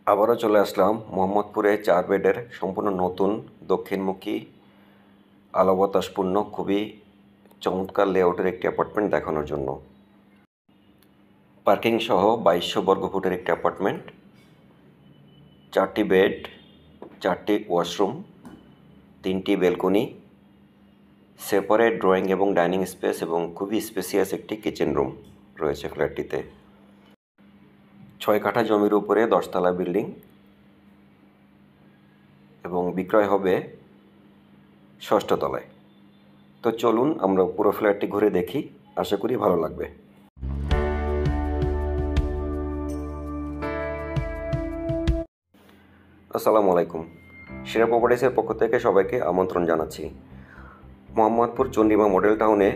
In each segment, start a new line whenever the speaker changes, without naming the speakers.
আবারও চলে আসলাম মোহাম্মদপুরে 4 বেডের সম্পূর্ণ নতুন দক্ষিণমুখী আলো বাতাসপূর্ণ খুবই চমৎকার লেআউটের একটি অ্যাপার্টমেন্ট দেখানোর জন্য। পার্কিং সহ 2200 বর্গফুটের একটি অ্যাপার্টমেন্ট, 4টি বেড, 4টি ওয়াশরুম, 3টি ব্যালকনি, সেপারেট ড্রয়িং এবং ডাইনিং স্পেস এবং খুবই স্পেসিয়াস একটি কিচেন রুম রয়েছে ফ্ল্যাটটিতে। 6 কাঠা জমির উপরে 10 তলা বিল্ডিং এবং বিক্রয় হবে 6ষ্ঠ তলায়। তো চলুন আমরা পুরো ফ্ল্যাটটি ঘুরে দেখি, আশা করি ভালো লাগবে। আসসালামু আলাইকুম, সেরা প্রপার্টিসের পক্ষ থেকে সবাইকে আমন্ত্রণ জানাচ্ছি। মোহাম্মদপুর চন্ডিমা মডেল টাউনে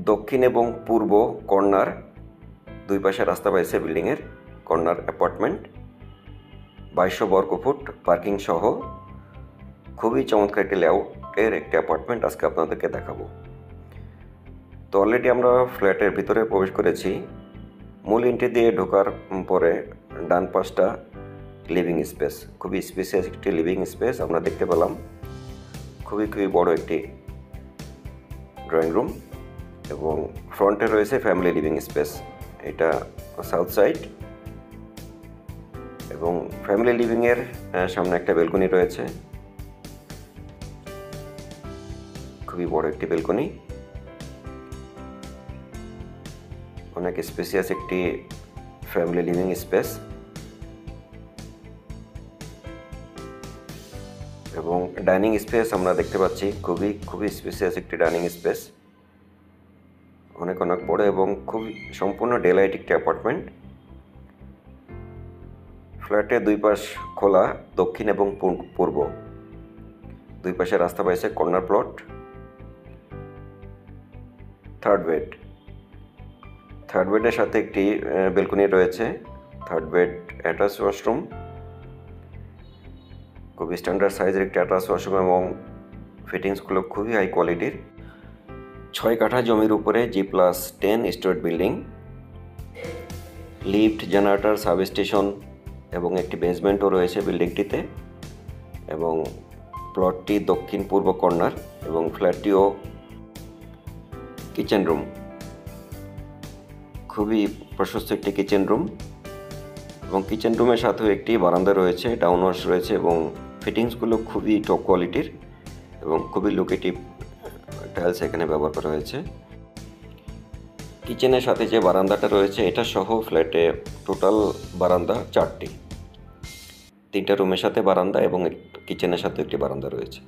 দক্ষিণ এবং পূর্ব কর্নার, দুই পাশে রাস্তা পাইছে বিল্ডিংয়ের কর্নার অ্যাপার্টমেন্ট, 2200 বর্গফুট পার্কিং সহ খুবই চমৎকার একটি লেআউটের একটি অ্যাপার্টমেন্ট আজকে আপনাদেরকে দেখাবো। তো অলরেডি আমরা ফ্ল্যাটের ভিতরে প্রবেশ করেছি। মূল এন্ট্রি দিয়ে ঢোকার পরে ডান পাশটা লিভিং স্পেস, খুবই স্পেসিয়াস একটি লিভিং স্পেস আমরা দেখতে পেলাম। খুবই বড় একটি ড্রয়িং রুম এবং ফ্রন্টে রয়েছে ফ্যামিলি লিভিং স্পেস। এটা সাউথ সাইড এবং ফ্যামিলি লিভিংয়ের সামনে একটা ব্যালকনি রয়েছে, খুবই বড় একটি ব্যালকনি, অনেক স্পেসিয়াস একটি ফ্যামিলি লিভিং স্পেস এবং ডাইনিং স্পেস আমরা দেখতে পাচ্ছি, খুবই স্পেসিয়াস একটি ডাইনিং স্পেস, অনেক বড় এবং খুবই সম্পূর্ণ ডেলাইট একটি অ্যাপার্টমেন্ট। ফ্ল্যাটের দুই পাশ খোলা, দক্ষিণ এবং পূর্ব দুই পাশে রাস্তা পাইছে কর্নার প্লট। থার্ড বেডের সাথে একটি ব্যালকনি রয়েছে। থার্ড বেড অ্যাটাচ ওয়াশরুম, খুবই স্ট্যান্ডার্ড সাইজের একটি অ্যাটাচ ওয়াশরুম এবং ফিটিংসগুলো খুবই হাই কোয়ালিটির। 6 কাঠা জমির উপরে G+10 storage building, lift, generator, substation এবং একটি বেসমেন্টও রয়েছে বিল্ডিংটিতে এবং প্লটটি দক্ষিণ পূর্ব কর্নার এবং ফ্ল্যাটটিও কিচেন রুম, খুবই প্রশস্ত একটি কিচেন রুম এবং কিচেন রুমের সাথেও একটি বারান্দা রয়েছে, ডাউন ওয়াশ রয়েছে এবং ফিটিংসগুলো খুবই টপ কোয়ালিটির এবং খুবই লোকেটিভ টাইলস এখানে ব্যবহার করা হয়েছে। কিচেনের সাথে যে বারান্দাটা রয়েছে এটা সহ ফ্ল্যাটে টোটাল বারান্দা 4টি, 3টা রুমের সাথে বারান্দা এবং কিচেনের সাথে একটি বারান্দা রয়েছে,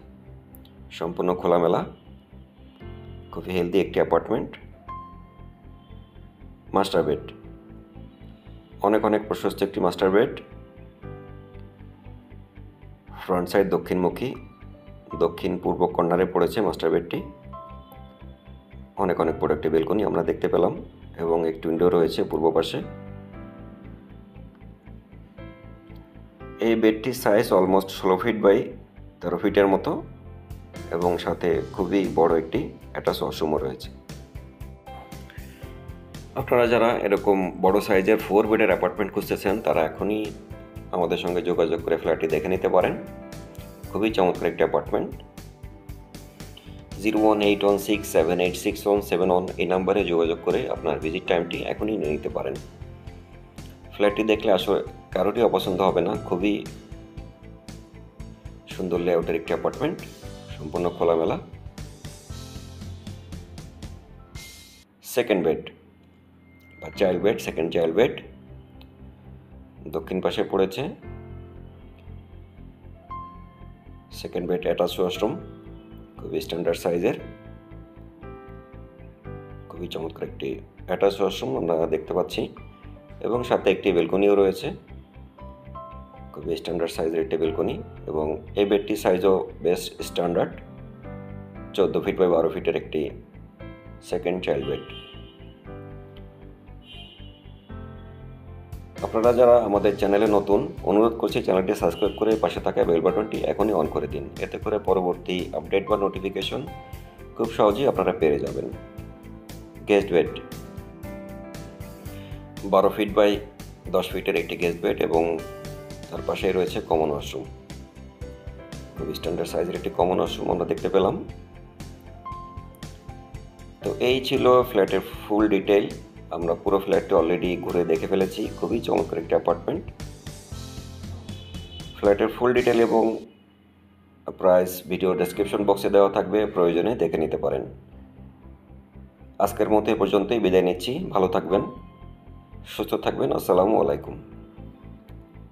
সম্পূর্ণ খোলামেলা, খুবই হেলদি একটি অ্যাপার্টমেন্ট। মাস্টার বেড, অনেক প্রশস্ত একটি মাস্টার বেড, ফ্রন্ট সাইড দক্ষিণমুখী, দক্ষিণ পূর্ব কর্নারে পড়েছে মাস্টার বেডটি। অনেক বড় একটি ব্যালকনি আমরা দেখতে পেলাম এবং একটি উইন্ডো রয়েছে পূর্ব পাশে। এই বেডটির সাইজ অলমোস্ট 16 ফিট বাই 13 ফিটের মতো এবং সাথে খুবই বড় একটি অ্যাটাচ ওয়াশরুমও রয়েছে। আপনারা যারা এরকম বড় সাইজের 4 বেডের অ্যাপার্টমেন্ট খুঁজতেছেন তারা এখনই আমাদের সঙ্গে যোগাযোগ করে ফ্ল্যাটটি দেখে নিতে পারেন। খুবই চমৎকার একটি অ্যাপার্টমেন্ট। 01816786171 এই নাম্বারে যোগাযোগ করে আপনার ভিজিট টাইমটি এখনই নিয়ে নিতে পারেন। ফ্ল্যাটটি দেখলে আসলে কারোরই অপছন্দ হবে না, খুবই সুন্দর লেআউটের একটি অ্যাপার্টমেন্ট, সম্পূর্ণ খোলামেলা। সেকেন্ড বেড বা child bed, second child bed দক্ষিণ পাশে পড়েছে। সেকেন্ড বেড অ্যাটাচ ওয়াশরুম, খুবই স্ট্যান্ডার্ড সাইজের, খুবই চমৎকার একটি অ্যাটাচ ওয়াশরুম আমরা দেখতে পাচ্ছি এবং সাথে একটি ব্যালকনিও রয়েছে, খুবই স্ট্যান্ডার্ড সাইজের একটি ব্যালকনি এবং এই বেডটির সাইজও বেশ স্ট্যান্ডার্ড, 14 ফিট বাই 12 ফিটের একটি সেকেন্ড চাইল্ড বেড। আপনারা যারা আমাদের চ্যানেলে নতুন, অনুরোধ করছি চ্যানেলটি সাবস্ক্রাইব করে পাশে থাকা বেল বাটনটি এখনই অন করে দিন, এতে করে পরবর্তী আপডেট বা নোটিফিকেশন খুব সহজেই আপনারা পেয়ে যাবেন। গেস্ট বেড, 12 ফিট বাই 10 ফিটের একটি গেস্ট বেড এবং তার পাশেই রয়েছে কমন ওয়াশরুম। খুবই স্ট্যান্ডার্ড সাইজের একটি কমন ওয়াশরুম আমরা দেখতে পেলাম। তো এই ছিল ফ্ল্যাটের ফুল ডিটেইল। আমরা পুরো ফ্ল্যাটটি অলরেডি ঘুরে দেখে ফেলেছি। খুবই চমৎকার একটি অ্যাপার্টমেন্ট। ফ্ল্যাটের ফুল ডিটেইল এবং প্রাইস ভিডিও ডেসক্রিপশন বক্সে দেওয়া থাকবে, প্রয়োজনে দেখে নিতে পারেন। আজকের মতো এ পর্যন্তই বিদায় নিচ্ছি। ভালো থাকবেন, সুস্থ থাকবেন। আসসালামু আলাইকুম।